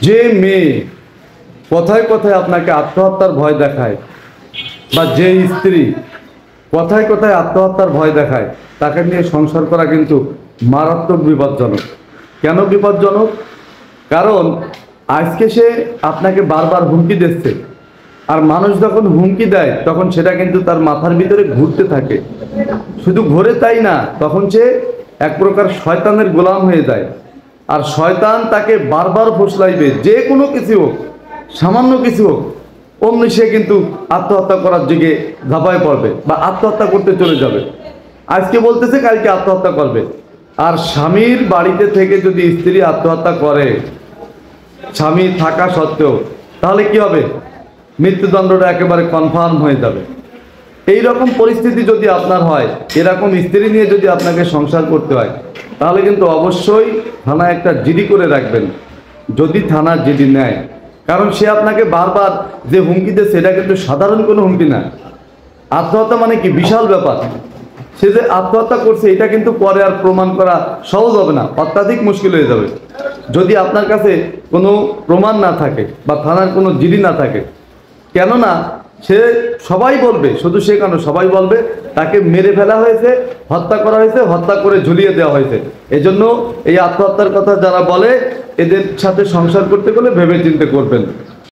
যে মেয়ে কথায় কথায় আপনাকে আত্মহত্যার ভয় দেখায় বা যে স্ত্রী কথায় কথায় আত্মহত্যার ভয় দেখায় তাকে নিয়ে সংসার করা কিন্তু মারাত্মক বিপজ্জনক। কেন বিপজ্জনক? কারণ আজকে সে আপনাকে বারবার হুমকি দিচ্ছে, আর মানুষ যখন হুমকি দেয় তখন সেটা কিন্তু তার মাথার ভিতরে ঘুরতে থাকে। শুধু ঘোরে তাই না, তখন সে এক প্রকার শয়তানের গোলাম হয়ে যায়। আর শয়তান তাকে বারবার ফসলাইবে, যে কোনো কিছু হোক, সামান্য কিছু হোক, অমনি সে কিন্তু আত্মহত্যা করার দিকে ঝাঁপায় পড়বে বা আত্মহত্যা করতে চলে যাবে। আজকে বলতেছে কালকে আত্মহত্যা করবে। আর স্বামীর বাড়িতে থেকে যদি স্ত্রী আত্মহত্যা করে, স্বামী থাকা সত্ত্বেও, তাহলে কি হবে? মৃত্যুদণ্ডটা একেবারে কনফার্ম হয়ে যাবে। এই রকম পরিস্থিতি যদি আপনার হয়, এরকম স্ত্রী নিয়ে যদি আপনাকে সংসার করতে হয়, তাহলে কিন্তু অবশ্যই থানায় একটা জিডি করে রাখবেন, যদি থানা জিডি নেয়। কারণ সে আপনাকে বারবার যে হুমকি দেয় সেটা কিন্তু সাধারণ কোনো হুমকি না। আত্মহত্যা মানে কি বিশাল ব্যাপার। সে যে আত্মহত্যা করছে এটা কিন্তু পরে আর প্রমাণ করা সহজ হবে না, অত্যাধিক মুশকিল হয়ে যাবে যদি আপনার কাছে কোনো প্রমাণ না থাকে বা থানার কোনো জিডি না থাকে। কেননা সে সবাই বলবে, শুধু সে কেন, সবাই বলবে তাকে মেরে ফেলা হয়েছে, হত্যা করা হয়েছে, হত্যা করে ঝুলিয়ে দেওয়া হয়েছে। এজন্য এই আত্মহত্যার কথা যারা বলে, এদের সাথে সংসার করতে গেলে ভেবে চিন্তে করবেন।